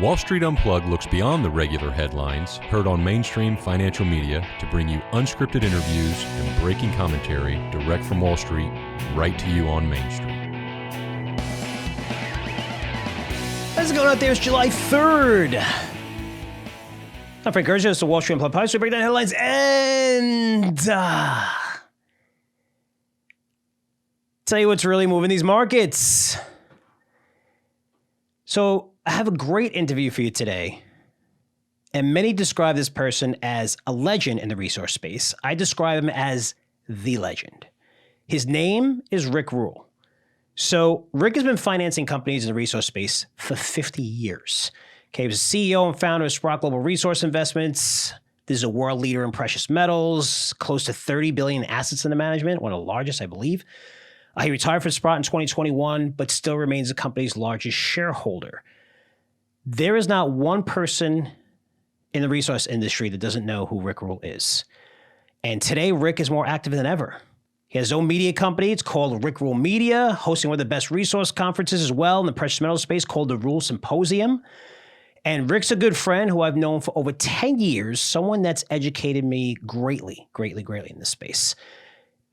Wall Street Unplugged looks beyond the regular headlines heard on mainstream financial media to bring you unscripted interviews and breaking commentary direct from Wall Street right to you on Main Street. How's it going out there? It's July 3rd. I'm Frank Curzio. It's the Wall Street Unplugged podcast. We break down headlines and tell you what's really moving these markets. So I have a great interview for you today. And many describe this person as a legend in the resource space. I describe him as the legend. His name is Rick Rule. So Rick has been financing companies in the resource space for 50 years. Okay, he was CEO and founder of Sprott Global Resource Investments. This is a world leader in precious metals, close to $30 billion in assets under management, one of the largest, I believe. He retired from Sprott in 2021, but still remains the company's largest shareholder. There is not one person in the resource industry that doesn't know who Rick Rule is. And today, Rick is more active than ever. He has his own media company. It's called Rick Rule Media, hosting one of the best resource conferences as well in the precious metals space called the Rule Symposium. And Rick's a good friend who I've known for over 10 years, someone that's educated me greatly in this space.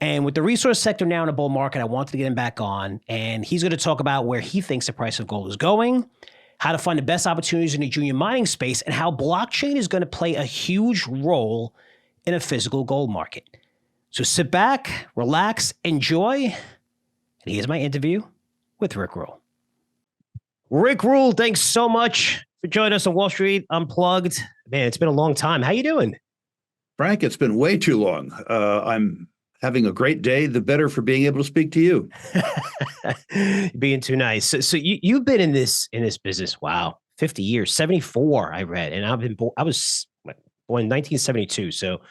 And with the resource sector now in a bull market, I wanted to get him back on. And he's going to talk about where he thinks the price of gold is going, how to find the best opportunities in the junior mining space, and how blockchain is going to play a huge role in a physical gold market. So sit back, relax, enjoy. And here's my interview with Rick Rule. Rick Rule, thanks so much for joining us on Wall Street Unplugged. Man, it's been a long time. How you doing? Frank, it's been way too long. I'm having a great day, the better for being able to speak to you. Being too nice. So you've been in this business, wow, 50 years, 74, I read. And I was born in 1972. So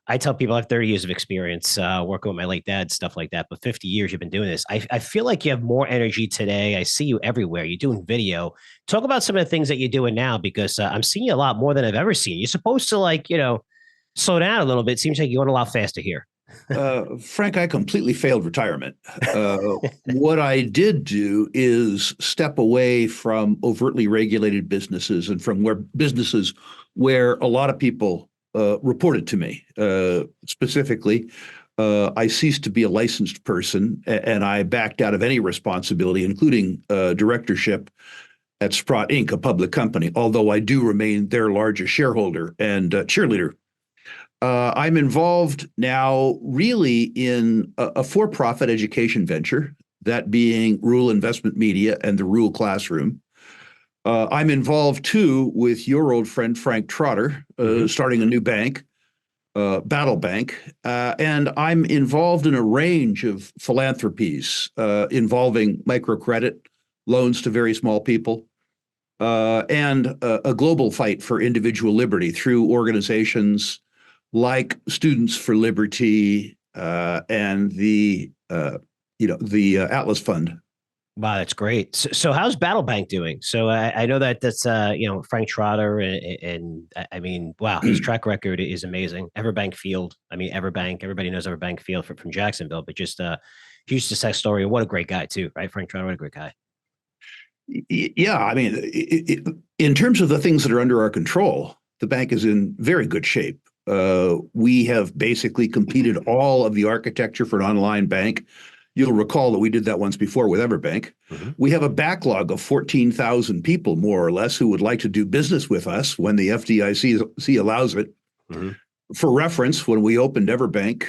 I tell people I have 30 years of experience working with my late dad, stuff like that. But 50 years you've been doing this. I feel like you have more energy today. I see you everywhere. You're doing video. Talk about some of the things that you're doing now, because I'm seeing you a lot more than I've ever seen. You're supposed to slow down a little bit. It seems like you're going a lot faster here. Frank, I completely failed retirement. What I did do is step away from overtly regulated businesses and from businesses where a lot of people reported to me. Specifically, I ceased to be a licensed person, and I backed out of any responsibility, including directorship at Sprott Inc., a public company, although I do remain their largest shareholder and cheerleader. I'm involved now really in a for-profit education venture, that being Rule Investment Media and the Rule Classroom. I'm involved too with your old friend Frank Trotter, starting a new bank, Battle Bank, and I'm involved in a range of philanthropies involving microcredit, loans to very small people, and a global fight for individual liberty through organizations like Students for Liberty and the Atlas Fund. Wow, that's great. So how's Battle Bank doing? So I know that's Frank Trotter, and I mean, wow, his track record is amazing. Everbank Field. I mean, Everbank. Everybody knows Everbank Field from Jacksonville, but just huge success story. What a great guy too, right? Frank Trotter, what a great guy. Yeah, I mean, in terms of the things that are under our control, the bank is in very good shape. We have basically completed all of the architecture for an online bank. You'll recall that we did that once before with Everbank. Mm-hmm. We have a backlog of 14,000 people, more or less, who would like to do business with us when the FDIC allows it. Mm-hmm. For reference, when we opened Everbank,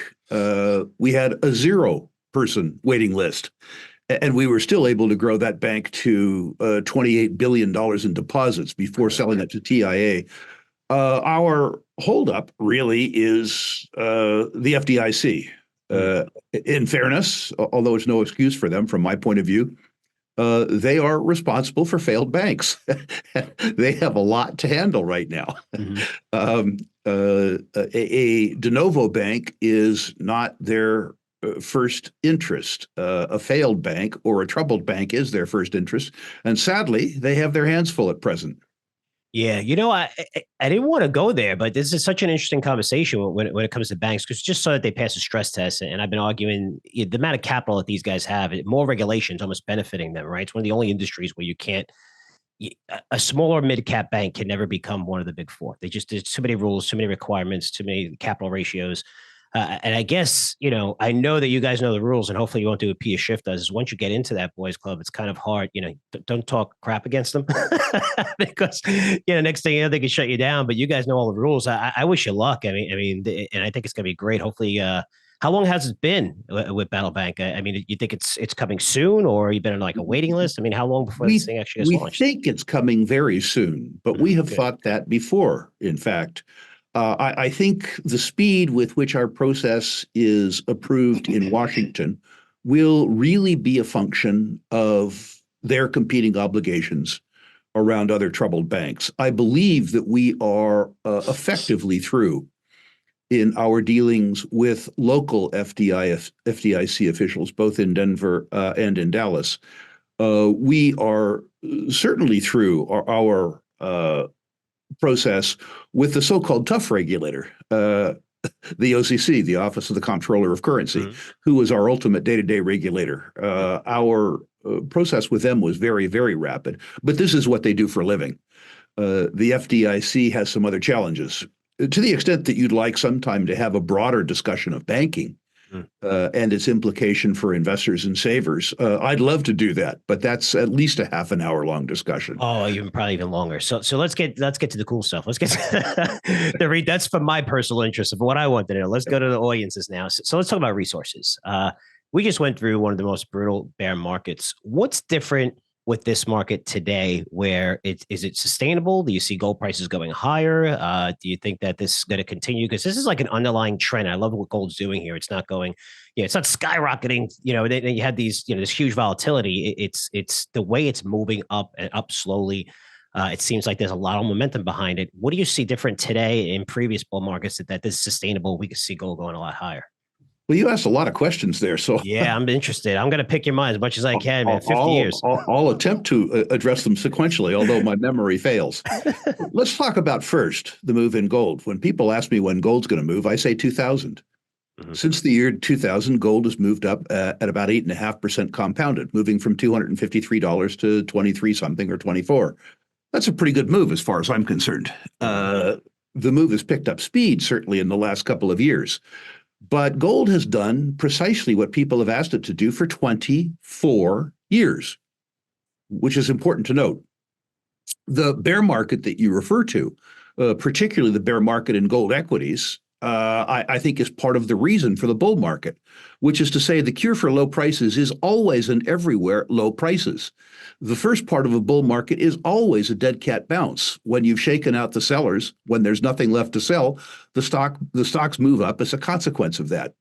we had a 0-person waiting list. And we were still able to grow that bank to $28 billion in deposits before selling it to TIA. Our holdup really is the FDIC. In fairness, although it's no excuse for them from my point of view, they are responsible for failed banks. They have a lot to handle right now. Mm-hmm. A de novo bank is not their first interest. A failed bank or a troubled bank is their first interest. And sadly, they have their hands full at present. Yeah, I didn't want to go there, but this is such an interesting conversation when it comes to banks, because just so that they pass a stress test, and I've been arguing the amount of capital that these guys have, more regulations almost benefiting them, right? It's one of the only industries where you can't a smaller mid-cap bank can never become one of the big four. There's too many rules, too many requirements, too many capital ratios. And I guess, I know that you guys know the rules, and hopefully you won't do what Pia Schiff does. Is once you get into that boys club, it's kind of hard. Don't talk crap against them because, next thing you know, they can shut you down. But you guys know all the rules. I wish you luck. I mean, and I think it's going to be great. Hopefully, how long has it been with Battle Bank? I mean, you think it's coming soon, or you've been on like a waiting list? I mean, how long before this thing actually gets launched? We think it's coming very soon, but we have thought that before, in fact. I think the speed with which our process is approved in Washington will really be a function of their competing obligations around other troubled banks. I believe that we are effectively through in our dealings with local FDIC officials, both in Denver and in Dallas. We are certainly through our process with the so-called tough regulator, the OCC, the Office of the Comptroller of Currency, who is our ultimate day-to-day regulator. Our process with them was very, very rapid, but this is what they do for a living. The FDIC has some other challenges. To the extent that you'd like sometime to have a broader discussion of banking and its implication for investors and savers, I'd love to do that, but that's at least a half an hour long discussion. Oh, probably even longer. So let's get to the cool stuff. Let's get to that's for my personal interest of what I want to know. Let's go to the audiences now. So let's talk about resources. We just went through one of the most brutal bear markets. What's different with this market today? Where is it sustainable? Do you see gold prices going higher? Do you think that this is going to continue? Because this is like an underlying trend. I love what gold's doing here. It's not going, it's not skyrocketing. Then you had these, this huge volatility. It's the way it's moving up and up slowly. It seems like there's a lot of momentum behind it. What do you see different today in previous bull markets that this is sustainable? We could see gold going a lot higher. Well, you asked a lot of questions there. So yeah, I'm interested. I'm going to pick your mind as much as I can, man. 50 years. I'll attempt to address them sequentially, although my memory fails. Let's talk about first the move in gold. When people ask me when gold's going to move, I say 2000. Since the year 2000, gold has moved up at about 8.5% compounded, moving from $253 to 23 something or 24. That's a pretty good move as far as I'm concerned. The move has picked up speed, certainly in the last couple of years. But gold has done precisely what people have asked it to do for 24 years, which is important to note. The bear market that you refer to, particularly the bear market in gold equities, I think is part of the reason for the bull market, which is to say the cure for low prices is always and everywhere low prices. The first part of a bull market is always a dead cat bounce. When you've shaken out the sellers, when there's nothing left to sell, the stocks move up as a consequence of that.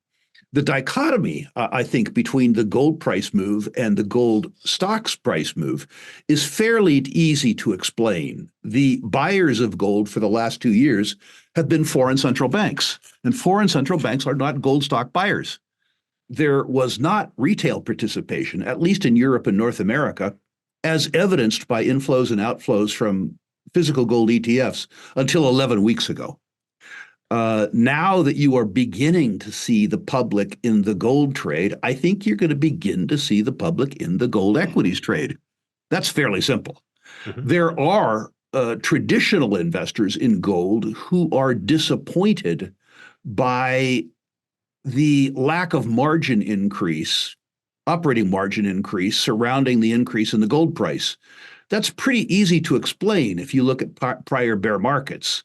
The dichotomy, I think, between the gold price move and the gold stocks price move is fairly easy to explain. The buyers of gold for the last 2 years have been foreign central banks, and foreign central banks are not gold stock buyers. There was not retail participation, at least in Europe and North America, as evidenced by inflows and outflows from physical gold ETFs until 11 weeks ago. Now that you are beginning to see the public in the gold trade, I think you're going to begin to see the public in the gold equities trade. That's fairly simple. There are traditional investors in gold who are disappointed by the lack of margin increase, operating margin increase surrounding the increase in the gold price. That's pretty easy to explain if you look at prior bear markets.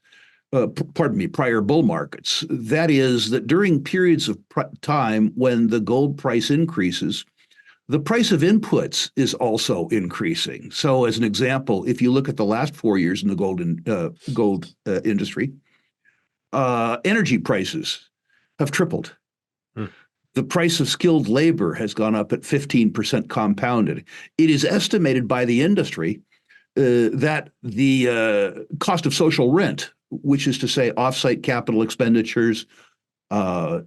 Prior bull markets. That is that during periods of time when the gold price increases, the price of inputs is also increasing. So as an example, if you look at the last 4 years in the gold industry, energy prices have tripled. The price of skilled labor has gone up at 15% compounded. It is estimated by the industry that the cost of social rent, which is to say offsite capital expenditures,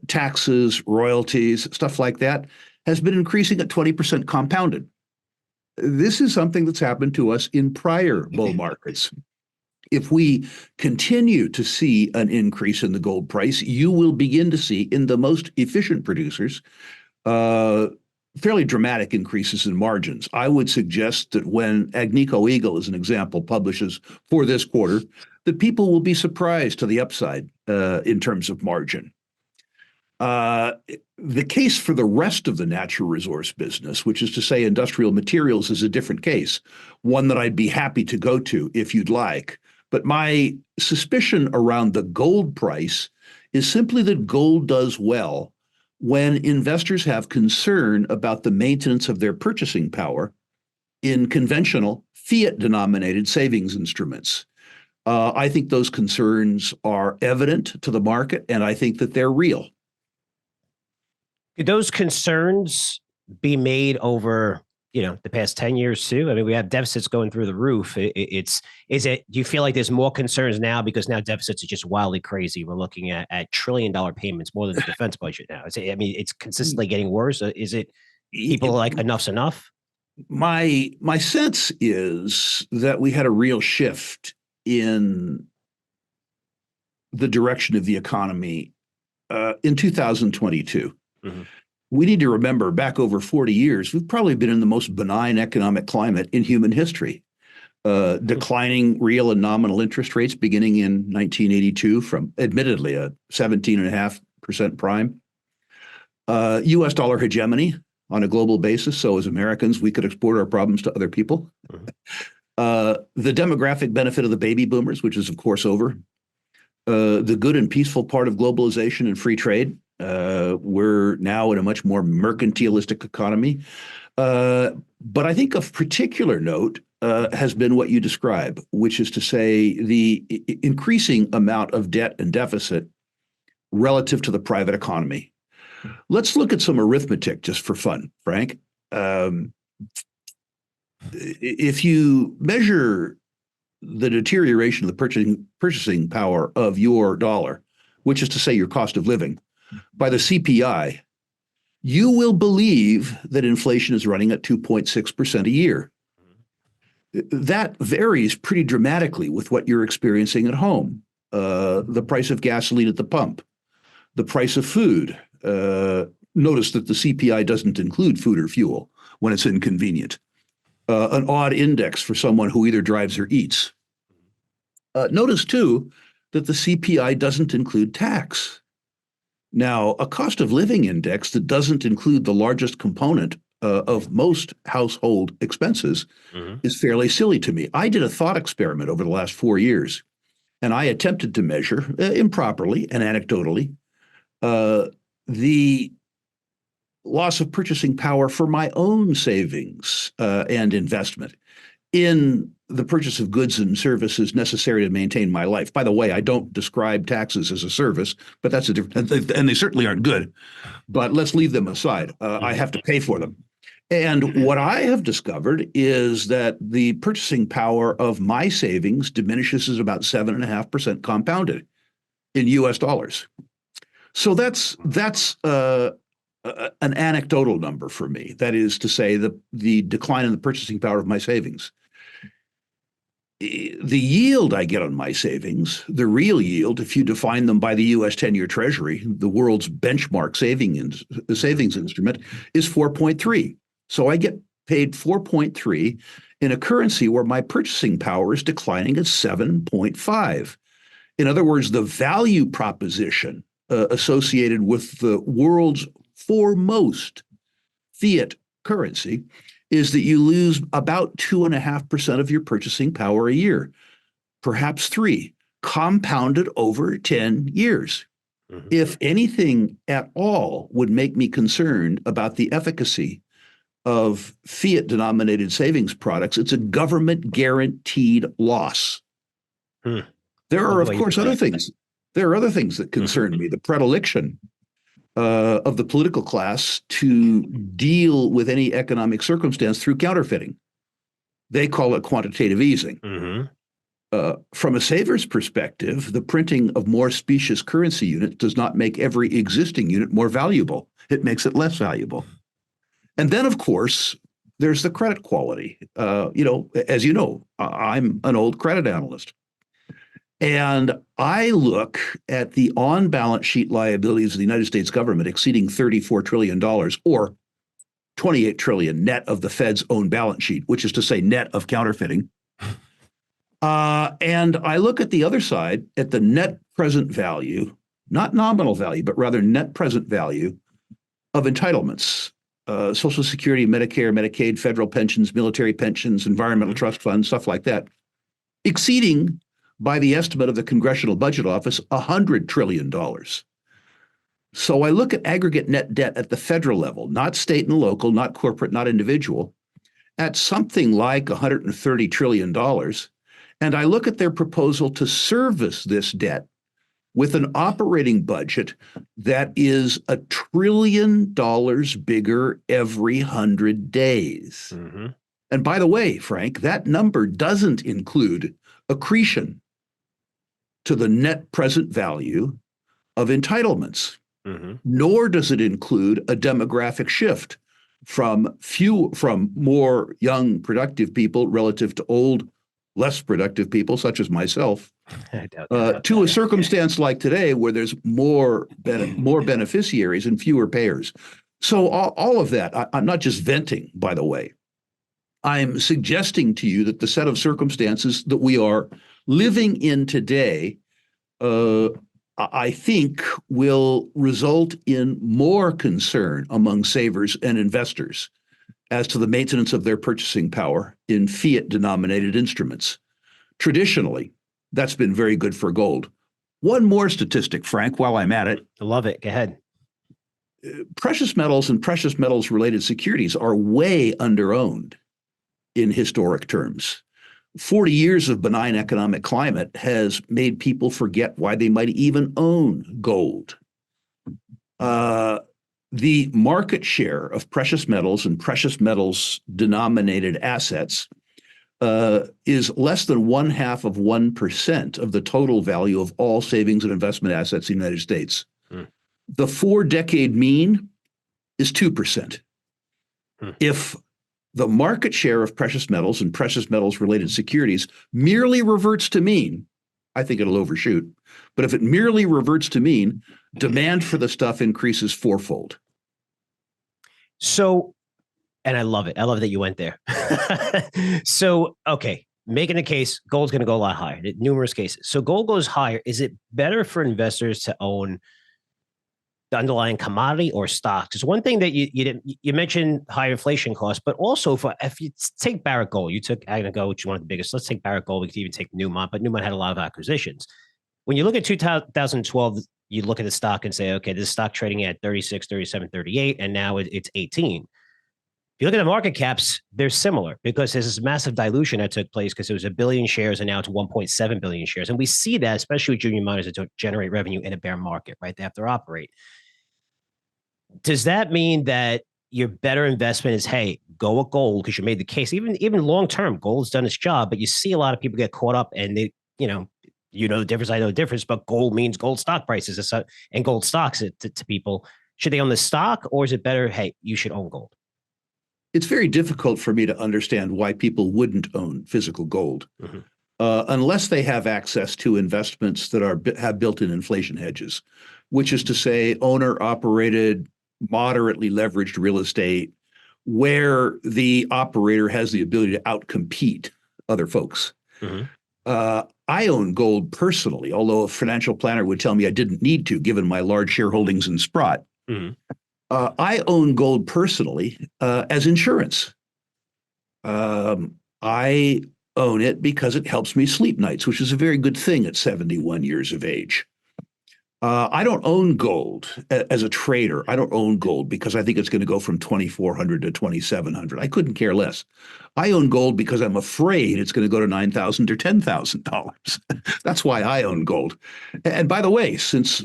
taxes, royalties, stuff like that, has been increasing at 20% compounded. This is something that's happened to us in prior bull markets. If we continue to see an increase in the gold price, you will begin to see in the most efficient producers fairly dramatic increases in margins. I would suggest that when Agnico Eagle, as an example, publishes for this quarter, that people will be surprised to the upside in terms of margin. The case for the rest of the natural resource business, which is to say industrial materials, is a different case, one that I'd be happy to go to if you'd like. But my suspicion around the gold price is simply that gold does well when investors have concern about the maintenance of their purchasing power in conventional fiat-denominated savings instruments. I think those concerns are evident to the market, and I think that they're real. Could those concerns be made over, the past 10 years too? I mean, we have deficits going through the roof. Do you feel like there's more concerns now because now deficits are just wildly crazy? We're looking at $1 trillion payments, more than the defense budget now. It's consistently getting worse. Is it people are like enough's enough? My sense is that we had a real shift in the direction of the economy in 2022. Mm-hmm. We need to remember back over 40 years, we've probably been in the most benign economic climate in human history. Declining real and nominal interest rates beginning in 1982 from admittedly a 17.5% prime. US dollar hegemony on a global basis. So as Americans, we could export our problems to other people. Mm-hmm. The demographic benefit of the baby boomers, which is of course over. The good and peaceful part of globalization and free trade. We're now in a much more mercantilistic economy. But I think of particular note has been what you describe, which is to say the increasing amount of debt and deficit relative to the private economy. Let's look at some arithmetic just for fun, Frank. If you measure the deterioration of the purchasing power of your dollar, which is to say your cost of living, by the CPI, you will believe that inflation is running at 2.6% a year. That varies pretty dramatically with what you're experiencing at home. The price of gasoline at the pump, the price of food. Notice that the CPI doesn't include food or fuel when it's inconvenient. An odd index for someone who either drives or eats. Notice, too, that the CPI doesn't include tax. Now, a cost of living index that doesn't include the largest component of most household expenses is fairly silly to me. I did a thought experiment over the last 4 years, and I attempted to measure improperly and anecdotally the loss of purchasing power for my own savings and investment in the purchase of goods and services necessary to maintain my life. By the way, I don't describe taxes as a service, but that's a different, and they certainly aren't good, but let's leave them aside. I have to pay for them. And what I have discovered is that the purchasing power of my savings diminishes at about 7.5% compounded in US dollars. So that's an anecdotal number for me. That is to say, the decline in the purchasing power of my savings. The yield I get on my savings, the real yield, if you define them by the U.S. 10-year Treasury, the world's benchmark savings instrument, is 4.3. So I get paid 4.3 in a currency where my purchasing power is declining at 7.5. In other words, the value proposition associated with the world's foremost fiat currency is that you lose about 2.5% of your purchasing power a year, perhaps 3, compounded over 10 years. Mm-hmm. If anything at all would make me concerned about the efficacy of fiat-denominated savings products, it's a government-guaranteed loss. There are, of course, other things. There are other things that concern me. The predilection of the political class to deal with any economic circumstance through counterfeiting. They call it quantitative easing. Mm-hmm. From a saver's perspective, the printing of more specious currency units does not make every existing unit more valuable. It makes it less valuable. And then, of course, there's the credit quality. As you know, I'm an old credit analyst. And I look at the on-balance sheet liabilities of the United States government exceeding $34 trillion, or 28 trillion net of the Fed's own balance sheet, which is to say net of counterfeiting. And I look at the other side at the net present value, not nominal value, but rather net present value of entitlements, Social Security, Medicare, Medicaid, federal pensions, military pensions, environmental trust funds, stuff like that, exceeding, by the estimate of the Congressional Budget Office, $100 trillion. So I look at aggregate net debt at the federal level, not state and local, not corporate, not individual, at something like $130 trillion. And I look at their proposal to service this debt with an operating budget that is $1 trillion bigger every 100 days. Mm-hmm. And by the way, Frank, that number doesn't include accretion to the net present value of entitlements, mm-hmm. nor does it include a demographic shift from more young, productive people relative to old, less productive people, such as myself, to a circumstance like today where there's more beneficiaries and fewer payers. So all of that, I'm not just venting, by the way. I'm suggesting to you that the set of circumstances that we are living in today, I think, will result in more concern among savers and investors as to the maintenance of their purchasing power in fiat-denominated instruments. Traditionally, that's been very good for gold. One more statistic, Frank, while I'm at it. I love it. Go ahead. Precious metals and precious metals-related securities are way underowned in historic terms. 40 years of benign economic climate has made people forget why they might even own gold. The market share of precious metals and precious metals denominated assets is less than 0.5% of the total value of all savings and investment assets in the United States. The 4-decade mean is 2%. If the market share of precious metals and precious metals related securities merely reverts to mean, I think it'll overshoot, but if it merely reverts to mean, demand for the stuff increases fourfold. So, and I love it. I love that you went there. So, okay, making a case, gold's going to go a lot higher. Numerous cases. So gold goes higher. Is it better for investors to own the underlying commodity or stocks? Because one thing that you mentioned higher inflation costs, but also if you take Barrick Gold, you took Agnico, which is one of the biggest. Let's take Barrick Gold. We could even take Newmont, but Newmont had a lot of acquisitions. When you look at 2012, you look at the stock and say, okay, this stock trading at 36, 37, 38, and now it's 18. If you look at the market caps, they're similar because there's this massive dilution that took place because it was 1 billion shares and now it's 1.7 billion shares. And we see that, especially with junior miners that generate revenue in a bear market, right? They have to operate. Does that mean that your better investment is, hey, go with gold because you made the case? Even long-term, gold's done its job, but you see a lot of people get caught up and they, you know the difference, I know the difference, but gold means gold stock prices and gold stocks to people. Should they own the stock or is it better, hey, you should own gold? It's very difficult for me to understand why people wouldn't own physical gold unless they have access to investments that have built-in inflation hedges, which is to say owner-operated, moderately leveraged real estate where the operator has the ability to outcompete other folks. I own gold personally, although a financial planner would tell me I didn't need to, given my large shareholdings in Sprott. I own gold personally as insurance. I own it because it helps me sleep nights, which is a very good thing at 71 years of age. I don't own gold as a trader. I don't own gold because I think it's going to go from 2,400 to 2,700. I couldn't care less. I own gold because I'm afraid it's going to go to $9,000 or $10,000. That's why I own gold. And by the way, since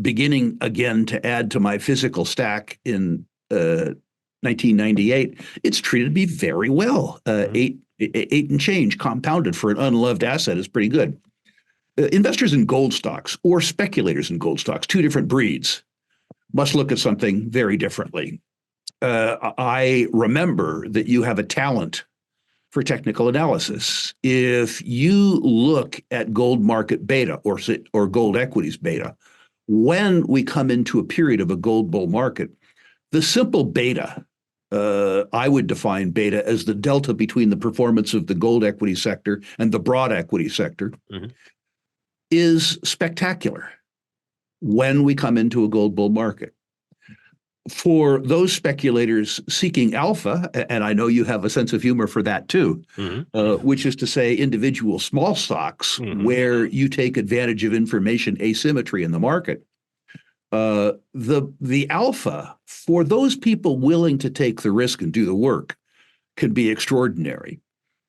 beginning again to add to my physical stack in 1998, it's treated me very well. Eight and change compounded for an unloved asset is pretty good. Investors in gold stocks or speculators in gold stocks, two different breeds, must look at something very differently. I remember that you have a talent for technical analysis. If you look at gold market beta or gold equities beta, when we come into a period of a gold bull market, the simple beta I would define beta as the delta between the performance of the gold equity sector and the broad equity sector, is spectacular when we come into a gold bull market. For those speculators seeking alpha, and I know you have a sense of humor for that too, which is to say individual small stocks where you take advantage of information asymmetry in the market, the alpha for those people willing to take the risk and do the work can be extraordinary.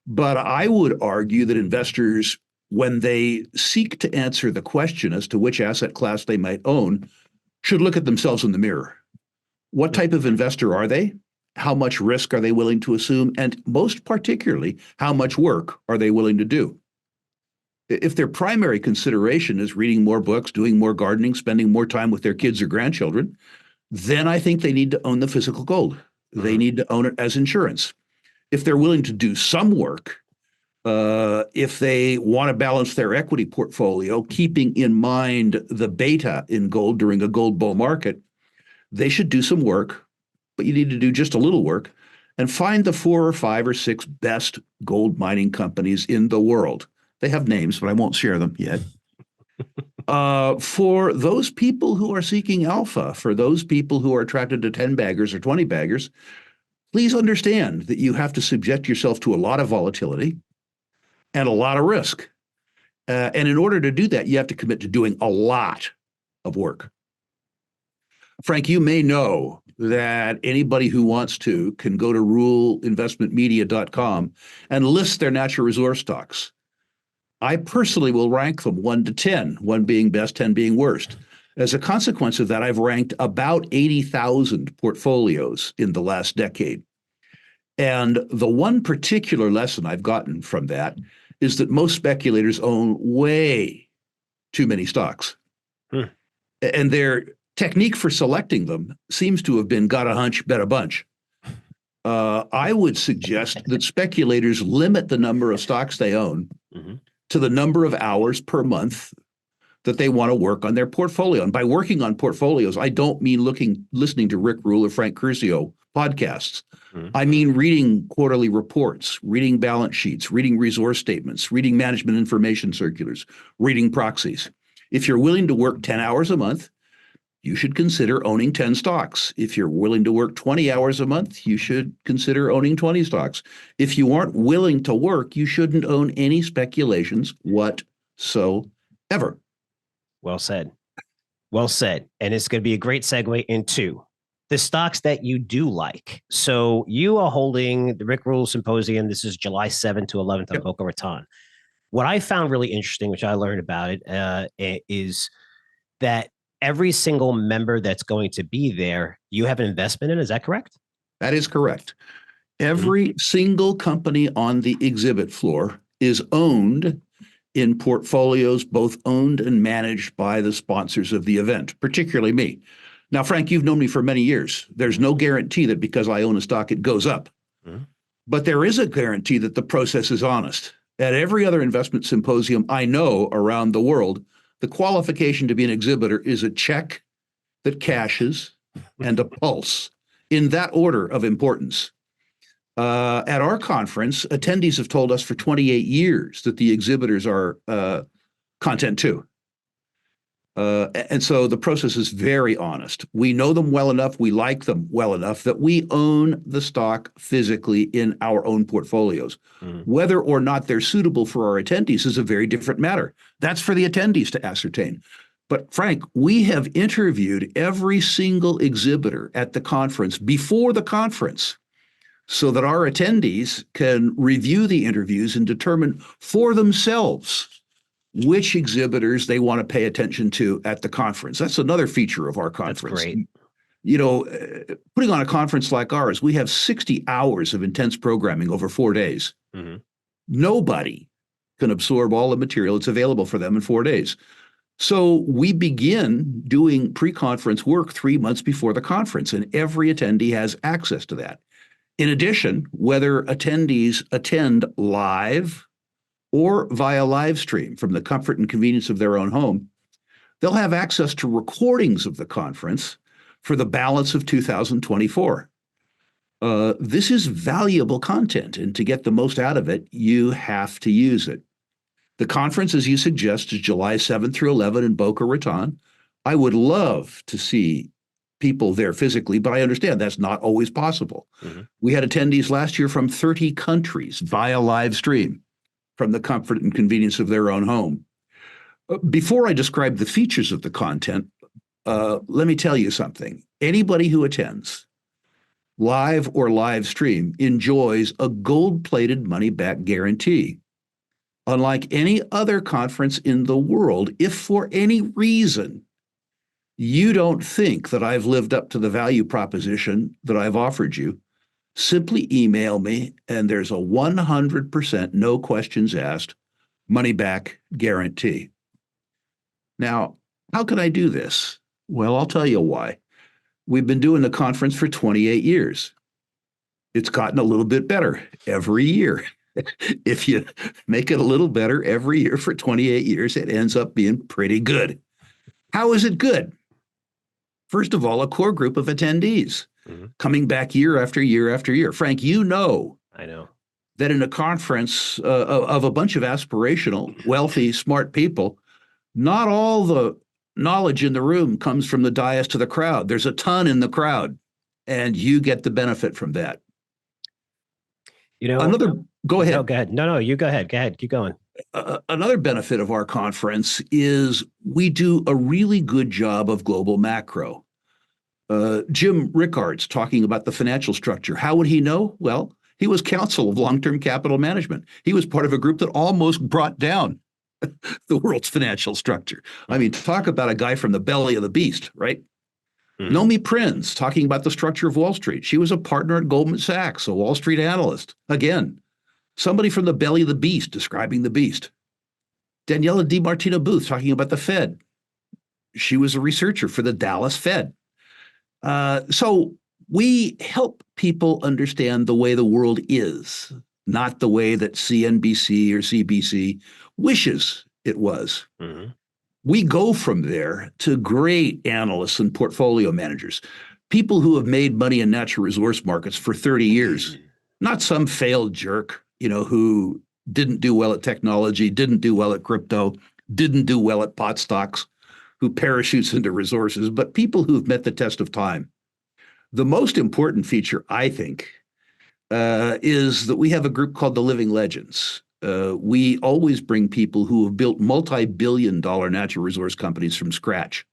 But I would argue that investors, when they seek to answer the question as to which asset class they might own, should look at themselves in the mirror. What type of investor are they? How much risk are they willing to assume? And most particularly, how much work are they willing to do? If their primary consideration is reading more books, doing more gardening, spending more time with their kids or grandchildren, then I think they need to own the physical gold. They need to own it as insurance. If they're willing to do some work, if they want to balance their equity portfolio, keeping in mind the beta in gold during a gold bull market, they should do some work, but you need to do just a little work and find the 4 or 5 or 6 best gold mining companies in the world. They have names, but I won't share them yet. For those people who are seeking alpha, for those people who are attracted to 10 baggers or 20 baggers, please understand that you have to subject yourself to a lot of volatility and a lot of risk. And in order to do that, you have to commit to doing a lot of work. Frank, you may know that anybody who wants to can go to ruleinvestmentmedia.com and list their natural resource stocks. I personally will rank them 1 to 10, 1 being best, 10 being worst. As a consequence of that, I've ranked about 80,000 portfolios in the last decade. And the one particular lesson I've gotten from that is that most speculators own way too many stocks. And their technique for selecting them seems to have been got a hunch, bet a bunch. I would suggest that speculators limit the number of stocks they own to the number of hours per month that they want to work on their portfolio. And by working on portfolios, I don't mean listening to Rick Rule or Frank Curzio podcasts. I mean reading quarterly reports, reading balance sheets, reading resource statements, reading management information circulars, reading proxies. If you're willing to work 10 hours a month, you should consider owning 10 stocks. If you're willing to work 20 hours a month, you should consider owning 20 stocks. If you aren't willing to work, you shouldn't own any speculations whatsoever. Well said. Well said. And it's going to be a great segue into the stocks that you do like. So you are holding the Rick Rule Symposium. This is July 7th to 11th in Boca Raton. What I found really interesting, which I learned about it, is that every single member that's going to be there, you have an investment in. Is that correct? That is correct. Every single company on the exhibit floor is owned in portfolios, both owned and managed by the sponsors of the event, particularly me. Now, Frank, you've known me for many years. There's no guarantee that because I own a stock, it goes up. But there is a guarantee that the process is honest. At every other investment symposium I know around the world, the qualification to be an exhibitor is a check that cashes and a pulse, in that order of importance. At our conference, attendees have told us for 28 years that the exhibitors are content too. And so the process is very honest. We know them well enough, we like them well enough that we own the stock physically in our own portfolios. Whether or not they're suitable for our attendees is a very different matter. That's for the attendees to ascertain. But Frank, we have interviewed every single exhibitor at the conference before the conference so that our attendees can review the interviews and determine for themselves which exhibitors they want to pay attention to at the conference. That's another feature of our conference. That's great. You know, putting on a conference like ours, we have 60 hours of intense programming over 4 days. Nobody can absorb all the material that's available for them in 4 days. So we begin doing pre-conference work 3 months before the conference, and every attendee has access to that. In addition, whether attendees attend live or via live stream from the comfort and convenience of their own home, they'll have access to recordings of the conference for the balance of 2024. This is valuable content, and to get the most out of it, you have to use it. The conference, as you suggest, is July 7th through 11 in Boca Raton. I would love to see people there physically, but I understand that's not always possible. Mm-hmm. We had attendees last year from 30 countries via live stream from the comfort and convenience of their own home. Before I describe the features of the content, let me tell you something. Anybody who attends, live or live stream, enjoys a gold-plated money-back guarantee. Unlike any other conference in the world, if for any reason you don't think that I've lived up to the value proposition that I've offered you, simply email me, and there's a 100% no questions asked money-back guarantee. Now, how can I do this? Well, I'll tell you why. We've been doing the conference for 28 years. It's gotten a little bit better every year. If you make it a little better every year for 28 years, it ends up being pretty good. How is it good? First of all, a core group of attendees coming back year after year after year. Frank, I know that in a conference of a bunch of aspirational, wealthy, smart people, not all the knowledge in the room comes from the dais to the crowd. There's a ton in the crowd, and you get the benefit from that. Go ahead. No, go ahead. No, you go ahead. Go ahead. Keep going. Another benefit of our conference is we do a really good job of global macro. Jim Rickard's talking about the financial structure. How would he know? Well, he was counsel of long-term capital management. He was part of a group that almost brought down the world's financial structure. I mean, talk about a guy from the belly of the beast, right? Nomi Prinz talking about the structure of Wall Street. She was a partner at Goldman Sachs, a Wall Street analyst. Again, somebody from the belly of the beast describing the beast. Daniela DiMartino Booth talking about the Fed. She was a researcher for the Dallas Fed. So we help people understand the way the world is, not the way that CNBC or CBC wishes it was. We go from there to great analysts and portfolio managers, people who have made money in natural resource markets for 30 years, not some failed jerk, who didn't do well at technology, didn't do well at crypto, didn't do well at pot stocks, who parachutes into resources, but people who've met the test of time. The most important feature, I think, is that we have a group called the Living Legends. We always bring people who have built multi-billion-dollar natural resource companies from scratch.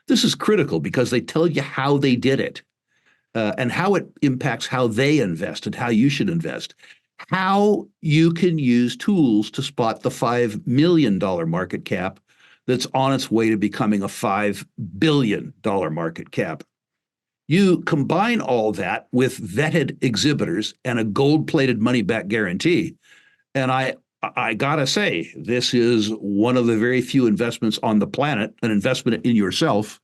This is critical because they tell you how they did it and how it impacts how they invest and how you should invest, how you can use tools to spot the $5 million market cap that's on its way to becoming a $5 billion market cap. You combine all that with vetted exhibitors and a gold-plated money-back guarantee, and I gotta say, this is one of the very few investments on the planet, an investment in yourself,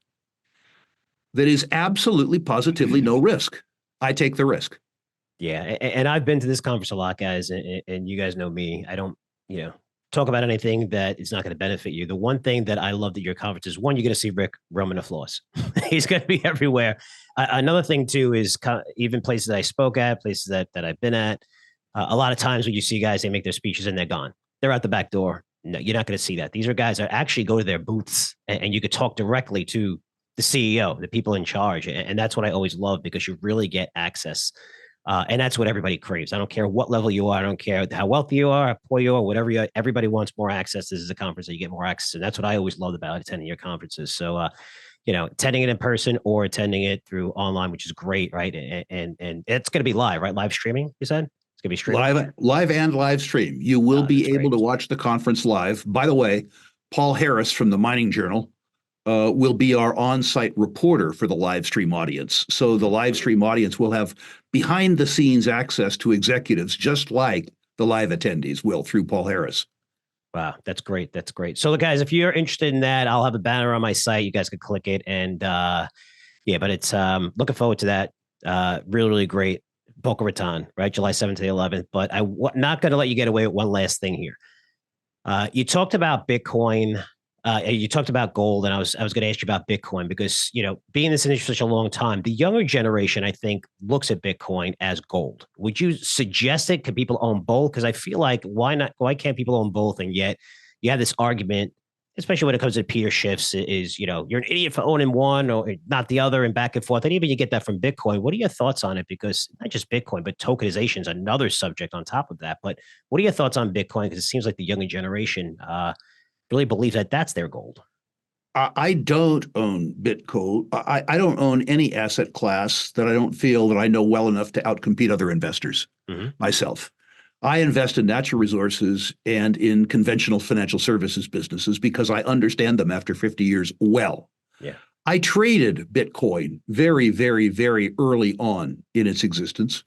that is absolutely, positively no risk. I take the risk. Yeah, and I've been to this conference a lot, guys, and you guys know me. I don't, talk about anything that is not going to benefit you. The one thing that I loved at your conference is, one, you're going to see Rick roaming the floors. He's going to be everywhere. Another thing, too, is even places that I spoke at, places that I've been at, a lot of times when you see guys, they make their speeches and they're gone. They're out the back door. No, you're not going to see that. These are guys that actually go to their booths and you could talk directly to the CEO, the people in charge. And that's what I always love, because you really get access. And that's what everybody craves. I don't care what level you are. I don't care how wealthy you are, how poor you are, whatever you are. Everybody wants more access. This is a conference that you get more access. And that's what I always loved about attending your conferences. So, attending it in person or attending it through online, which is great, right? And it's going to be live, right? Live streaming, you said? It's going to be streaming? Live and live stream. You will be able to watch the conference live. By the way, Paul Harris from the Mining Journal will be our on-site reporter for the live stream audience. So the live stream audience will have behind-the-scenes access to executives, just like the live attendees will, through Paul Harris. Wow, that's great. That's great. So, guys, if you're interested in that, I'll have a banner on my site. You guys can click it. And but it's looking forward to that. Really, really great. Boca Raton, right? July 7th to the 11th. But I'm not going to let you get away with one last thing here. You talked about Bitcoin. You talked about gold, and I was going to ask you about Bitcoin because, being in this industry for such a long time, the younger generation, I think, looks at Bitcoin as gold. Would you suggest it? Could people own both? Because I feel like why not? Why can't people own both? And yet you have this argument, especially when it comes to Peter Schiff's, is you're an idiot for owning one or not the other, and back and forth. And even you get that from Bitcoin. What are your thoughts on it? Because not just Bitcoin, but tokenization is another subject on top of that. But what are your thoughts on Bitcoin? Because it seems like the younger generation really believe that that's their gold. I don't own Bitcoin. I don't own any asset class that I don't feel that I know well enough to outcompete other investors myself. I invest in natural resources and in conventional financial services businesses because I understand them after 50 years well. Yeah. I traded Bitcoin very, very, very early on in its existence.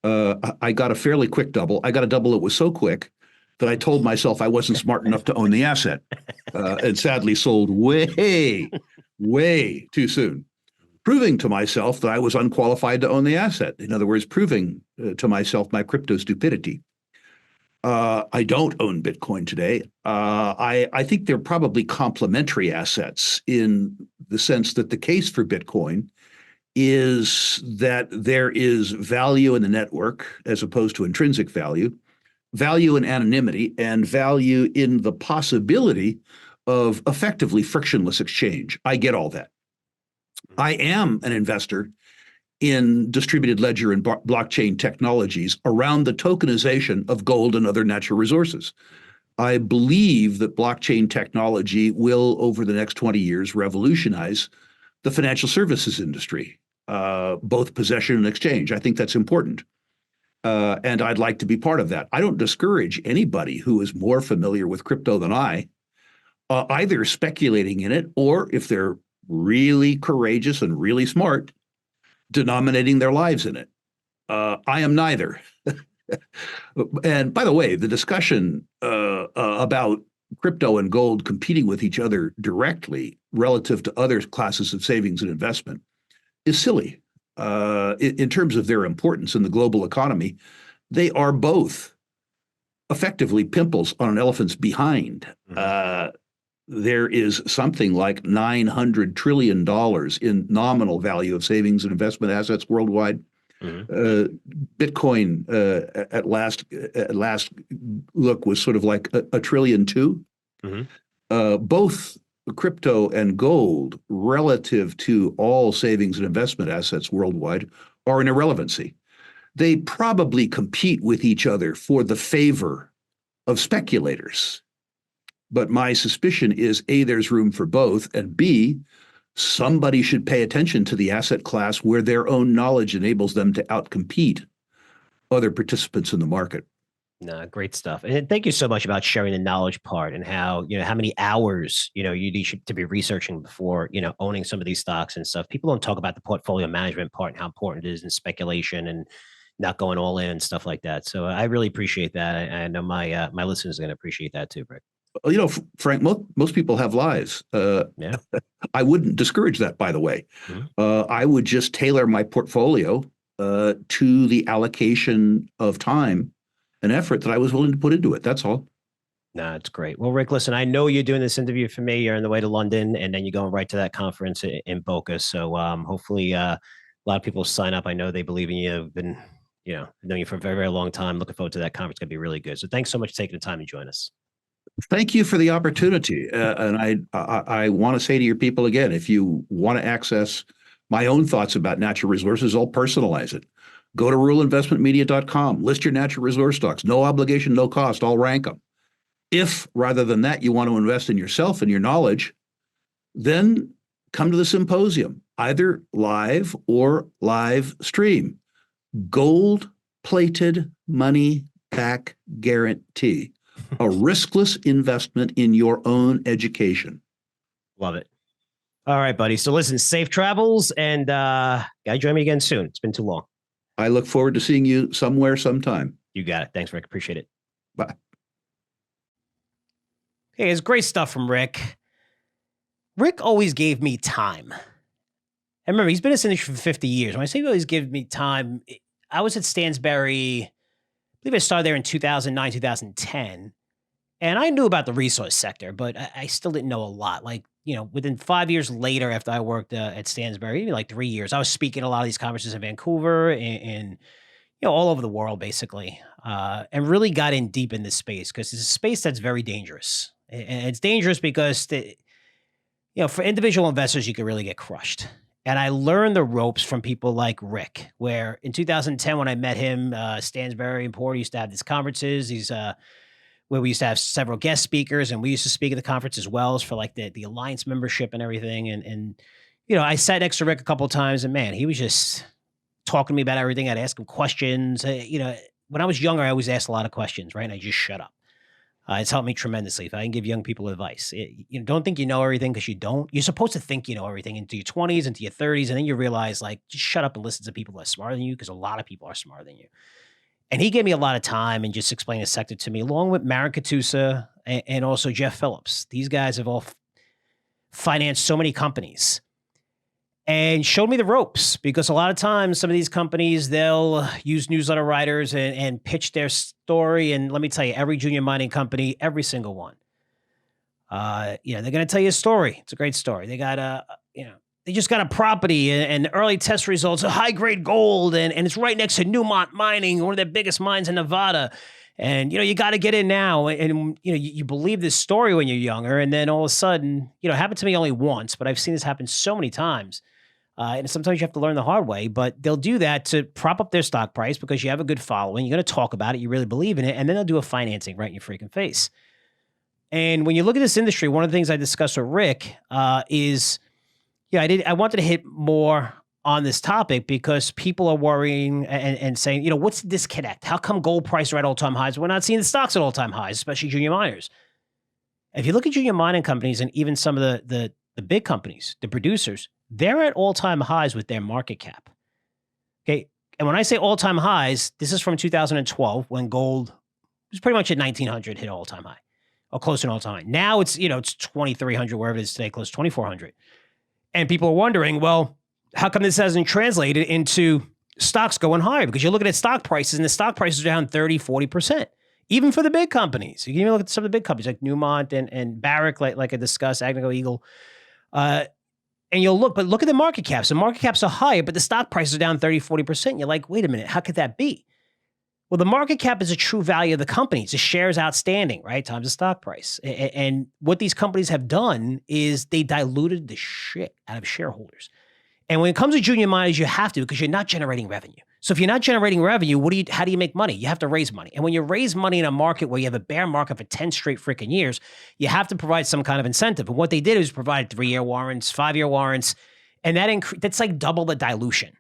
I got a fairly quick double. I got a double that was so quick that I told myself I wasn't smart enough to own the asset, and sadly sold way, way too soon, proving to myself that I was unqualified to own the asset. In other words, proving to myself my crypto stupidity. I don't own Bitcoin today. I think they're probably complementary assets in the sense that the case for Bitcoin is that there is value in the network as opposed to intrinsic value, value in anonymity, and value in the possibility of effectively frictionless exchange. I get all that. I am an investor in distributed ledger and blockchain technologies around the tokenization of gold and other natural resources. I believe that blockchain technology will, over the next 20 years, revolutionize the financial services industry, both possession and exchange. I think that's important. And I'd like to be part of that. I don't discourage anybody who is more familiar with crypto than I, either speculating in it or, if they're really courageous and really smart, denominating their lives in it. I am neither. And by the way, the discussion about crypto and gold competing with each other directly relative to other classes of savings and investment is silly. In terms of their importance in the global economy, they are both effectively pimples on an elephant's behind. There is something like $900 trillion in nominal value of savings and investment assets worldwide. Bitcoin at last look was sort of like a trillion too. Both crypto and gold, relative to all savings and investment assets worldwide, are an irrelevancy. They probably compete with each other for the favor of speculators. But my suspicion is, A, there's room for both, and B, somebody should pay attention to the asset class where their own knowledge enables them to outcompete other participants in the market. No, great stuff. And thank you so much about sharing the knowledge part and how, how many hours, you need to be researching before, owning some of these stocks and stuff. People don't talk about the portfolio management part and how important it is in speculation and not going all in and stuff like that. So I really appreciate that. I know my listeners are going to appreciate that too, Rick. Frank, most people have lives. Yeah. I wouldn't discourage that, by the way. I would just tailor my portfolio to the allocation of time and effort that I was willing to put into it. That's all. No, it's great. Well, Rick, listen, I know you're doing this interview for me. You're on the way to London, and then you're going right to that conference in Boca. So hopefully a lot of people sign up. I know they believe in you. I've been, knowing you for a very, very long time. Looking forward to that conference. It's going to be really good. So thanks so much for taking the time to join us. Thank you for the opportunity. And I want to say to your people again, if you want to access my own thoughts about natural resources, I'll personalize it. Go to ruleinvestmentmedia.com, list your natural resource stocks, no obligation, no cost, I'll rank them. If rather than that, you want to invest in yourself and your knowledge, then come to the symposium, either live or live stream. Gold-plated money back guarantee. A riskless investment in your own education. Love it. All right, buddy. So listen, safe travels, and gotta join me again soon. It's been too long. I look forward to seeing you somewhere, sometime. You got it. Thanks, Rick. Appreciate it. Bye. Hey, it's great stuff from Rick. Rick always gave me time. I remember he's been in this industry for 50 years. When I say he always gave me time, I was at Stansberry, I believe I started there in 2009, 2010. And I knew about the resource sector, but I still didn't know a lot. Like, within 5 years later, after I worked at Stansberry, maybe like 3 years, I was speaking at a lot of these conferences in Vancouver and all over the world, basically, and really got in deep in this space because it's a space that's very dangerous. And it's dangerous because, for individual investors, you could really get crushed. And I learned the ropes from people like Rick, where in 2010, when I met him, Stansberry and Porter used to have these conferences, where we used to have several guest speakers, and we used to speak at the conference as well as for like the Alliance membership and everything. And I sat next to Rick a couple of times, and man, he was just talking to me about everything. I'd ask him questions. When I was younger, I always asked a lot of questions, right? And I just shut up. It's helped me tremendously. If I can give young people advice, don't think you know everything because you don't. You're supposed to think you know everything into your 20s, into your 30s, and then you realize, like, just shut up and listen to people that are smarter than you because a lot of people are smarter than you. And he gave me a lot of time and just explained the sector to me, along with Maren Katusa and also Jeff Phillips. These guys have all financed so many companies and showed me the ropes, because a lot of times some of these companies, they'll use newsletter writers and pitch their story. And let me tell you, every junior mining company, every single one, they're going to tell you a story. It's a great story. They got they just got a property and early test results of high grade gold. And it's right next to Newmont Mining, one of the biggest mines in Nevada. And, you got to get in now. And, you believe this story when you're younger. And then all of a sudden, it happened to me only once, but I've seen this happen so many times. And sometimes you have to learn the hard way, but they'll do that to prop up their stock price because you have a good following. You're going to talk about it. You really believe in it. And then they'll do a financing right in your freaking face. And when you look at this industry, one of the things I discussed with Rick is, I wanted to hit more on this topic because people are worrying and saying, what's the disconnect? How come gold price are at all-time highs? We're not seeing the stocks at all-time highs, especially junior miners. If you look at junior mining companies and even some of the big companies, the producers, they're at all-time highs with their market cap. Okay. And when I say all-time highs, this is from 2012 when gold was pretty much at 1900, hit all-time high or close to an all-time high. Now it's, it's 2300, wherever it is today, close to 2400. And people are wondering, well, how come this hasn't translated into stocks going higher? Because you're looking at stock prices and the stock prices are down 30, 40%, even for the big companies. You can even look at some of the big companies like Newmont and Barrick, like I discussed, Agnico Eagle. And you'll look at the market caps. The market caps are higher, but the stock prices are down 30, 40%. You're like, wait a minute, how could that be? Well, the market cap is a true value of the company. It's the shares outstanding, right? Times the stock price. And what these companies have done is they diluted the shit out of shareholders. And when it comes to junior miners, you have to, because you're not generating revenue. So if you're not generating revenue, how do you make money? You have to raise money. And when you raise money in a market where you have a bear market for 10 straight freaking years, you have to provide some kind of incentive. And what they did is provide 3-year warrants, 5-year warrants, and that's like double the dilution.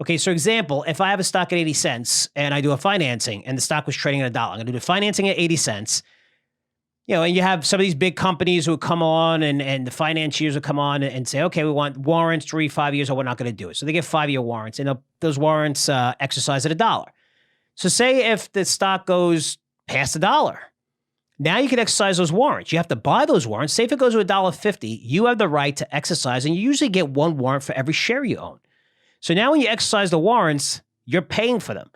Okay, so example, if I have a stock at 80 cents and I do a financing and the stock was trading at $1, I'm going to do the financing at 80 cents. And you have some of these big companies who come on and the financiers will come on and say, okay, we want warrants 3-5 years or we're not going to do it. So they get 5-year warrants and those warrants exercise at $1. So say if the stock goes past $1, now you can exercise those warrants. You have to buy those warrants. Say if it goes to $1.50, you have the right to exercise, and you usually get one warrant for every share you own. So now when you exercise the warrants, you're paying for them.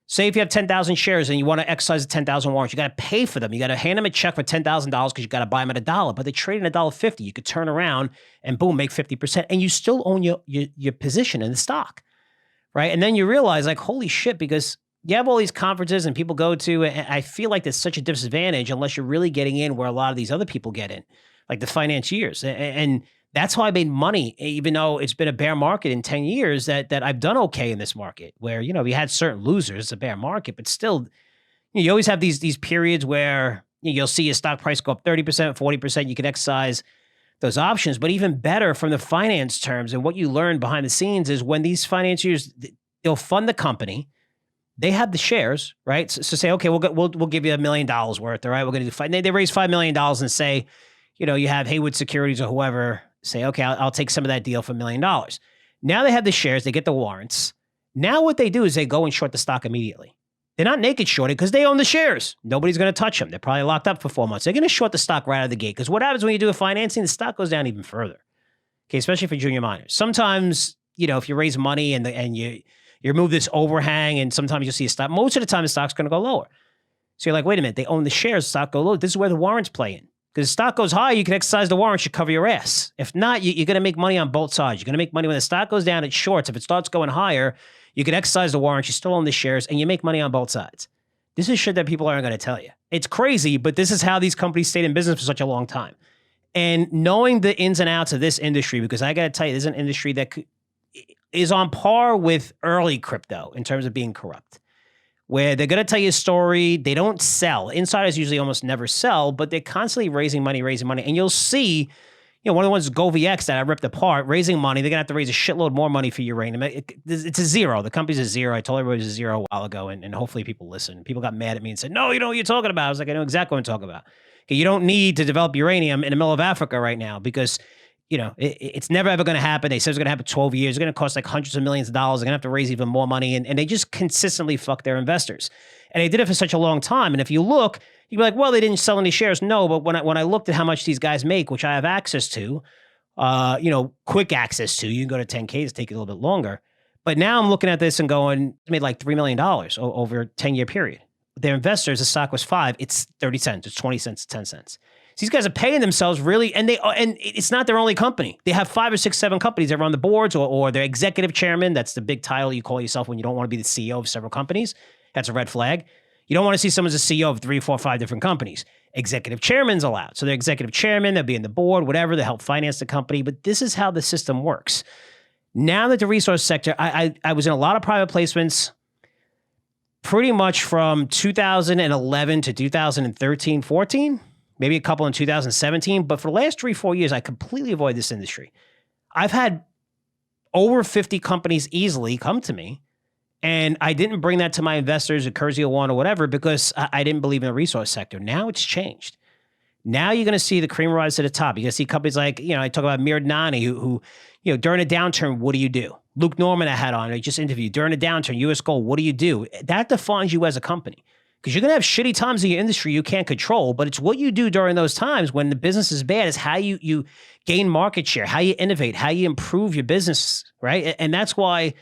Say if you have 10,000 shares and you want to exercise the 10,000 warrants, you got to pay for them. You got to hand them a check for $10,000 because you got to buy them at $1, but they trade at $1.50. You could turn around and boom, make 50%, and you still own your position in the stock, right? And then you realize, like, holy shit, because you have all these conferences and people go to, and I feel like there's such a disadvantage unless you're really getting in where a lot of these other people get in, like the financiers. And that's how I made money, even though it's been a bear market in 10 years, that I've done okay in this market where, we had certain losers, it's a bear market, but still, you always have these periods where you'll see a stock price go up 30%, 40%. You can exercise those options. But even better from the finance terms, and what you learn behind the scenes is when these financiers, they'll fund the company, they have the shares, right? So say, okay, we'll give you $1 million worth, all right? We're going to do they raise $5 million and say, you have Haywood Securities or whoever say, okay, I'll take some of that deal for $1 million. Now they have the shares, they get the warrants. Now what they do is they go and short the stock immediately. They're not naked shorting because they own the shares. Nobody's going to touch them. They're probably locked up for 4 months. They're going to short the stock right out of the gate, because what happens when you do a financing, the stock goes down even further. Okay, especially for junior miners. Sometimes, if you raise money and you remove this overhang, and sometimes you'll see a stock. Most of the time, the stock's going to go lower. So you're like, wait a minute, they own the shares, stock go low. This is where the warrants play in. Because stock goes high, you can exercise the warrants, you cover your ass. If not, you're going to make money on both sides. You're going to make money when the stock goes down, it's shorts. If it starts going higher, you can exercise the warrants, you still own the shares, and you make money on both sides. This is shit that people aren't going to tell you. It's crazy, but this is how these companies stayed in business for such a long time. And knowing the ins and outs of this industry, because I got to tell you, this is an industry that is on par with early crypto in terms of being corrupt, where they're going to tell you a story. They don't sell. Insiders usually almost never sell, but they're constantly raising money. And you'll see, one of the ones, GoVX, that I ripped apart, raising money. They're going to have to raise a shitload more money for uranium. It's a zero. The company's a zero. I told everybody it was a zero a while ago, and hopefully people listen. People got mad at me and said, no, you know what you're talking about. I was like, I know exactly what I'm talking about. Okay, you don't need to develop uranium in the middle of Africa right now because it's never ever going to happen. They said it's going to happen 12 years. It's going to cost like hundreds of millions of dollars. They're going to have to raise even more money. And they just consistently fuck their investors. And they did it for such a long time. And if you look, you'd be like, well, they didn't sell any shares. No, but when I looked at how much these guys make, which I have access to, quick access to, you can go to 10K to take it a little bit longer. But now I'm looking at this and going, they made like $3 million over a 10-year period. Their investors, the stock was $5. It's 30 cents. It's 20 cents. 10 cents. So these guys are paying themselves really, and it's not their only company. They have 5 or 6, 7 companies that are on the boards, or their executive chairman. That's the big title you call yourself when you don't want to be the CEO of several companies. That's a red flag. You don't want to see someone as a CEO of 3, 4, 5 different companies. Executive chairman's allowed. So they're executive chairman, they'll be in the board, whatever, they help finance the company. But this is how the system works. Now that the resource sector, I was in a lot of private placements pretty much from 2011 to 2013, 14, maybe a couple in 2017. But for the last 3, 4 years, I completely avoid this industry. I've had over 50 companies easily come to me, and I didn't bring that to my investors at Curzio One or whatever because I didn't believe in the resource sector. Now it's changed. Now you're going to see the cream rise to the top. You're going to see companies like, I talk about Mirdani, who during a downturn, what do you do? Luke Norman I had on, I just interviewed, during a downturn, US Gold, what do you do? That defines you as a company. Because you're going to have shitty times in your industry you can't control, but it's what you do during those times when the business is bad is how you gain market share, how you innovate, how you improve your business, right? And that's why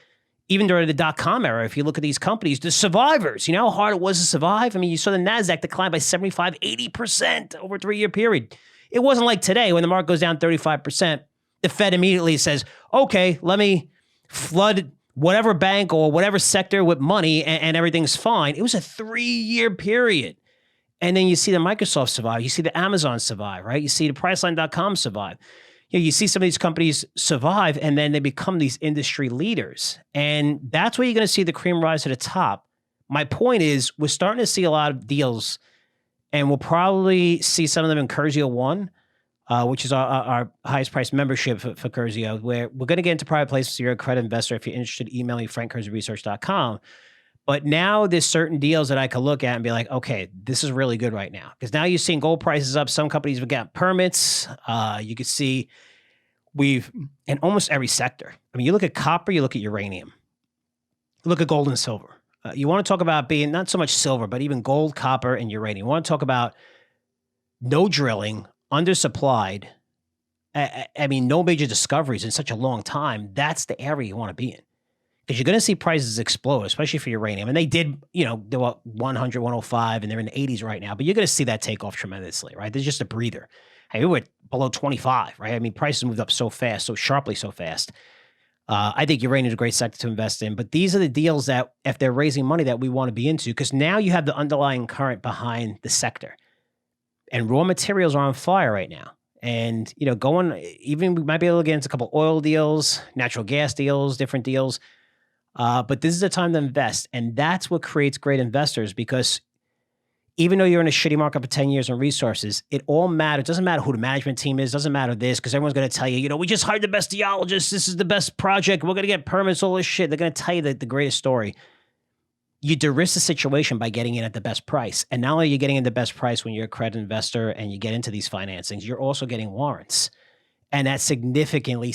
even during the dot-com era, if you look at these companies, the survivors, you know how hard it was to survive? I mean, you saw the NASDAQ decline by 75, 80% over a 3-year period. It wasn't like today when the market goes down 35%, the Fed immediately says, okay, let me flood whatever bank or whatever sector with money and everything's fine. It was a 3-year period. And then you see the Microsoft survive. You see the Amazon survive, right? You see the Priceline.com survive. You see some of these companies survive and then they become these industry leaders. And that's where you're going to see the cream rise to the top. My point is we're starting to see a lot of deals, and we'll probably see some of them in Curzio One, which is our highest price membership for Curzio, where we're going to get into private placements. You're a credit investor. If you're interested, email me, frankcurzioresearch.com. But now there's certain deals that I could look at and be like, okay, this is really good right now. Because now you're seeing gold prices up. Some companies have got permits. You can see in almost every sector. I mean, you look at copper, you look at uranium. Look at gold and silver. You want to talk about being not so much silver, but even gold, copper, and uranium. You want to talk about no drilling, undersupplied. I mean, no major discoveries in such a long time. That's the area you want to be in. Because you're going to see prices explode, especially for uranium. And they did, they were 100, 105, and they're in the 80s right now. But you're going to see that take off tremendously, right? There's just a breather. Hey, we were below 25, right? I mean, prices moved up so fast, so sharply, so fast. I think uranium is a great sector to invest in. But these are the deals that, if they're raising money, that we want to be into. Because now you have the underlying current behind the sector. And raw materials are on fire right now. And, even we might be able to get into a couple oil deals, natural gas deals, different deals. But this is the time to invest. And that's what creates great investors, because even though you're in a shitty market for 10 years on resources, it all matters. It doesn't matter who the management team is. It doesn't matter this, because everyone's going to tell you, we just hired the best geologist. This is the best project. We're going to get permits, all this shit. They're going to tell you the greatest story. You de-risk the situation by getting in at the best price. And not only are you getting in the best price when you're a credit investor and you get into these financings, you're also getting warrants. And that significantly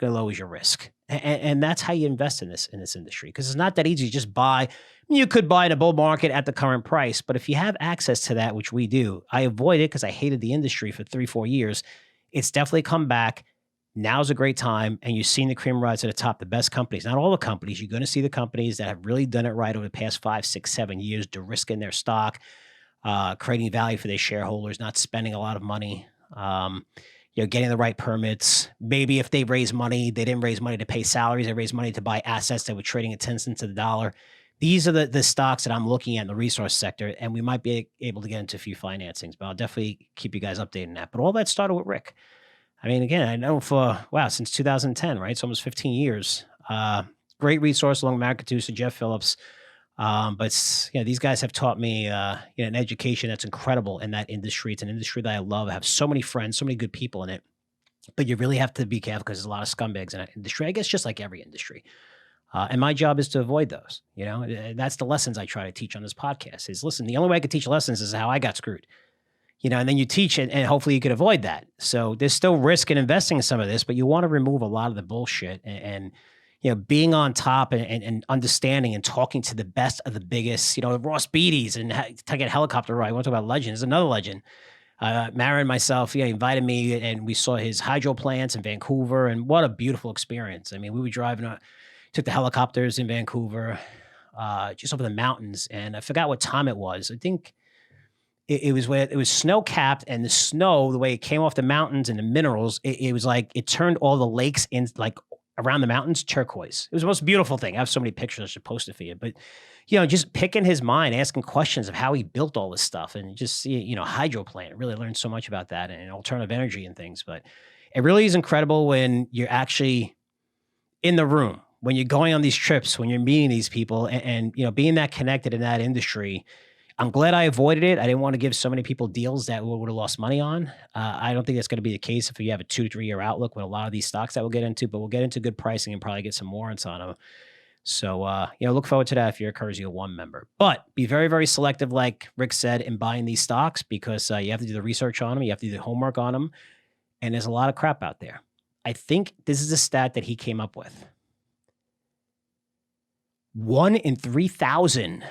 lowers your risk. And that's how you invest in this industry, because it's not that easy to just buy. You could buy in a bull market at the current price, but if you have access to that, which we do, I avoid it because I hated the industry for 3-4 years. It's definitely come back. now's a great time. And you've seen the cream rise to the top, the best companies, not all the companies. You're going to see the companies that have really done it right over the past 5, 6, 7 years, de-risking their stock, creating value for their shareholders, not spending a lot of money, getting the right permits. Maybe if they raise money, they didn't raise money to pay salaries. They raised money to buy assets that were trading at 10 cents to the dollar. These are the stocks that I'm looking at in the resource sector, and we might be able to get into a few financings, but I'll definitely keep you guys updated on that. But all that started with Rick. I mean, again, I know since 2010, right? It's almost 15 years. Great resource along with Mark Katusa, Jeff Phillips. But these guys have taught me, an education that's incredible in that industry. It's an industry that I love. I have so many friends, so many good people in it, but you really have to be careful because there's a lot of scumbags in that industry. I guess just like every industry. And my job is to avoid those, that's the lessons I try to teach on this podcast is listen, the only way I could teach lessons is how I got screwed, and then you teach it and hopefully you could avoid that. So there's still risk in investing in some of this, but you want to remove a lot of the bullshit and being on top and understanding and talking to the best of the biggest, Ross Beatty's and take a helicopter ride. I want to talk about legends, another legend. Mara and myself, invited me and we saw his hydro plants in Vancouver and what a beautiful experience. I mean, we were driving took the helicopters in Vancouver, just over the mountains. And I forgot what time it was. I think it was where it was snow capped and the snow, the way it came off the mountains and the minerals, it was like, it turned all the lakes in like around the mountains, turquoise. It was the most beautiful thing. I have so many pictures I should post it for you, but just picking his mind, asking questions of how he built all this stuff and just see, hydro plant, really learned so much about that and alternative energy and things, but it really is incredible when you're actually in the room, when you're going on these trips, when you're meeting these people and being that connected in that industry. I'm glad I avoided it. I didn't want to give so many people deals that we would have lost money on. I don't think that's going to be the case if you have a 2 to 3 year outlook with a lot of these stocks that we'll get into, but we'll get into good pricing and probably get some warrants on them. So, look forward to that if you're a Curzio 1 member. But be very, very selective, like Rick said, in buying these stocks because you have to do the research on them. You have to do the homework on them. And there's a lot of crap out there. I think this is a stat that he came up with. 1 in 3,000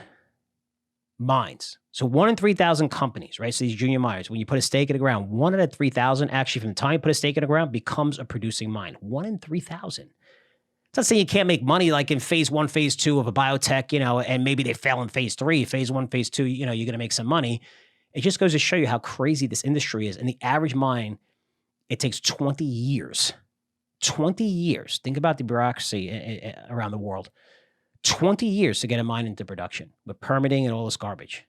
mines. So 1 in 3,000 companies, right? So these junior miners, when you put a stake in the ground, 1 out of 3,000 actually from the time you put a stake in the ground becomes a producing mine. 1 in 3,000. It's not saying you can't make money like in phase 1, phase 2 of a biotech, and maybe they fail in phase 3, phase 1, phase 2, you're going to make some money. It just goes to show you how crazy this industry is. And the average mine, it takes 20 years. 20 years. Think about the bureaucracy around the world. 20 years to get a mine into production with permitting and all this garbage.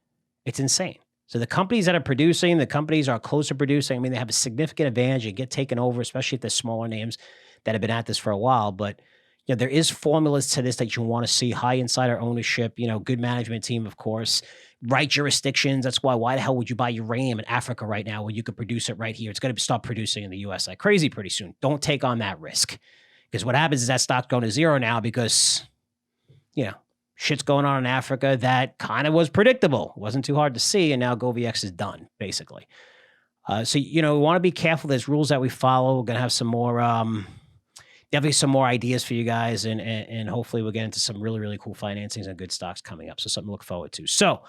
It's insane. So the companies that are producing, the companies are close to producing. I mean, they have a significant advantage and get taken over, especially if they're smaller names that have been at this for a while. But there is formulas to this that you want to see: high insider ownership, good management team, of course, right jurisdictions. That's why the hell would you buy uranium in Africa right now when you could produce it right here? It's going to start producing in the US like crazy pretty soon. Don't take on that risk because what happens is that stock's going to zero now because shit's going on in Africa that kind of was predictable. It wasn't too hard to see, and now GoVX is done, basically. So, we want to be careful. There's rules that we follow. We're going to have some more, definitely some more ideas for you guys, and hopefully we'll get into some really, really cool financings and good stocks coming up. So something to look forward to. So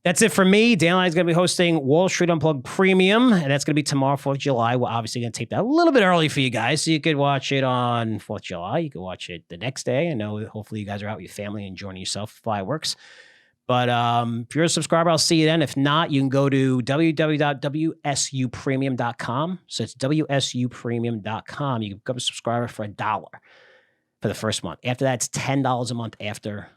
that's it for me. Dan and I is going to be hosting Wall Street Unplugged Premium, and that's going to be tomorrow, 4th of July. We're obviously going to tape that a little bit early for you guys, so you could watch it on 4th of July. You can watch it the next day. I know hopefully you guys are out with your family enjoying yourself, fireworks. But if you're a subscriber, I'll see you then. If not, you can go to www.wsupremium.com. So it's wsupremium.com. You can become a subscriber for $1 for the first month. After that, it's $10 a month after.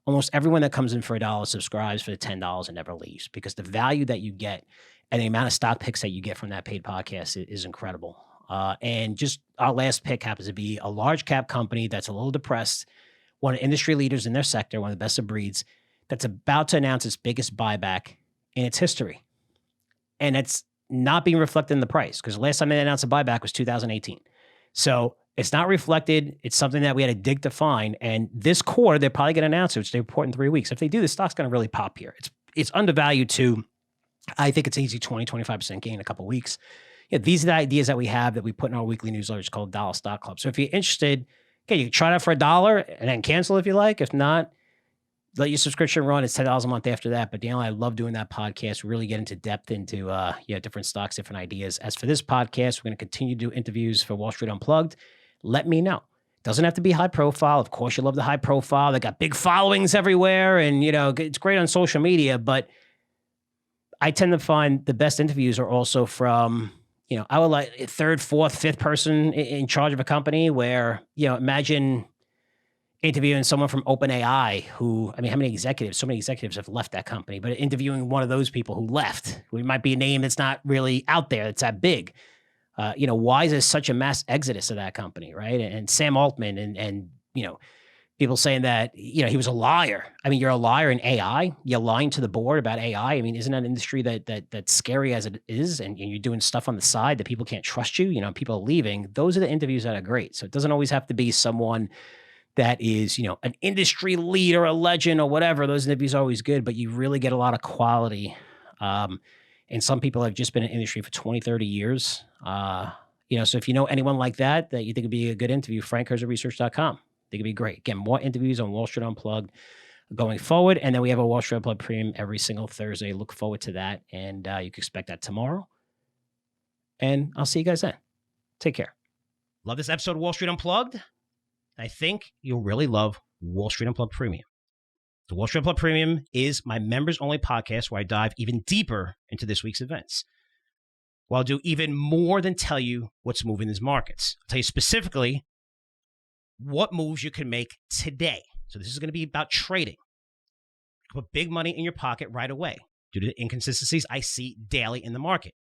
Almost everyone that comes in for $1 subscribes for the $10 and never leaves because the value that you get and the amount of stock picks that you get from that paid podcast is incredible. And just our last pick happens to be a large cap company that's a little depressed, one of the industry leaders in their sector, one of the best of breeds, that's about to announce its biggest buyback in its history. And it's not being reflected in the price because the last time they announced a buyback was 2018. So it's not reflected. It's something that we had to dig to find. And this quarter, they're probably going to announce it, which they report in 3 weeks. If they do, the stock's going to really pop here. It's undervalued to, I think it's easy 20, 25% gain in a couple of weeks. These are the ideas that we have that we put in our weekly newsletters called Dollar Stock Club. So if you're interested, okay, you can try it out for $1 and then cancel if you like. If not, let your subscription run. It's $10 a month after that. But Daniel, I love doing that podcast. We really get into depth into different stocks, different ideas. As for this podcast, we're going to continue to do interviews for Wall Street Unplugged. Let me know. Doesn't have to be high profile. Of course, you love the high profile. They got big followings everywhere, and it's great on social media. But I tend to find the best interviews are also from I would like a third, fourth, fifth person in charge of a company. Where imagine interviewing someone from OpenAI who, how many executives? So many executives have left that company, but interviewing one of those people who left, who might be a name that's not really out there, that's that big. Why is there such a mass exodus of that company, right? And Sam Altman and people saying that, he was a liar. You're a liar in AI. You're lying to the board about AI. Isn't that an industry that's scary as it is? And you're doing stuff on the side that people can't trust you, people are leaving. Those are the interviews that are great. So it doesn't always have to be someone that is, an industry leader, a legend or whatever. Those interviews are always good, but you really get a lot of quality. And some people have just been in industry for 20, 30 years. So if you know anyone like that you think would be a good interview, frankcurzioresearch.com. They could be great. Again, more interviews on Wall Street Unplugged going forward. And then we have a Wall Street Unplugged Premium every single Thursday. Look forward to that. And you can expect that tomorrow. And I'll see you guys then. Take care. Love this episode of Wall Street Unplugged? I think you'll really love Wall Street Unplugged Premium. The Wall Street Unplugged Premium is my members-only podcast where I dive even deeper into this week's events. Well, I'll do even more than tell you what's moving these markets. I'll tell you specifically what moves you can make today. So this is going to be about trading. Put big money in your pocket right away due to the inconsistencies I see daily in the market.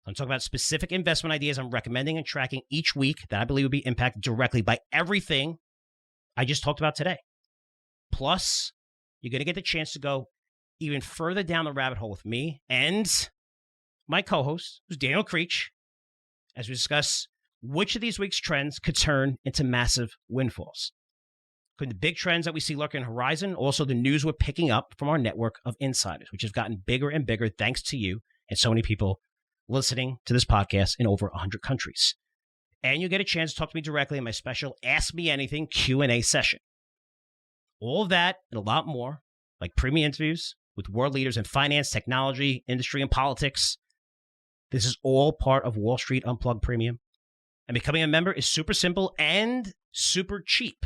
I'm talking about specific investment ideas I'm recommending and tracking each week that I believe will be impacted directly by everything I just talked about today. Plus, you're going to get the chance to go even further down the rabbit hole with me and my co-host, who's Daniel Creech, as we discuss which of these week's trends could turn into massive windfalls. Could the big trends that we see lurking on the horizon, also the news we're picking up from our network of insiders, which has gotten bigger and bigger thanks to you and so many people listening to this podcast in over 100 countries. And you get a chance to talk to me directly in my special Ask Me Anything Q&A session. All of that and a lot more, like premium interviews with world leaders in finance, technology, industry, and politics. This is all part of Wall Street Unplugged Premium. And becoming a member is super simple and super cheap.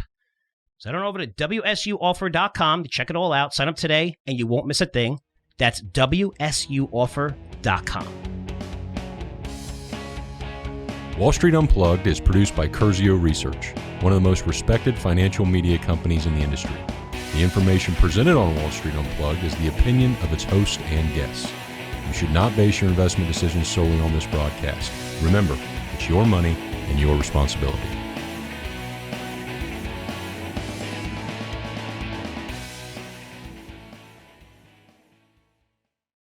So head on over to WSUoffer.com to check it all out. Sign up today and you won't miss a thing. That's WSUoffer.com. Wall Street Unplugged is produced by Curzio Research, one of the most respected financial media companies in the industry. The information presented on Wall Street Unplugged is the opinion of its hosts and guests. You should not base your investment decisions solely on this broadcast. Remember, it's your money and your responsibility.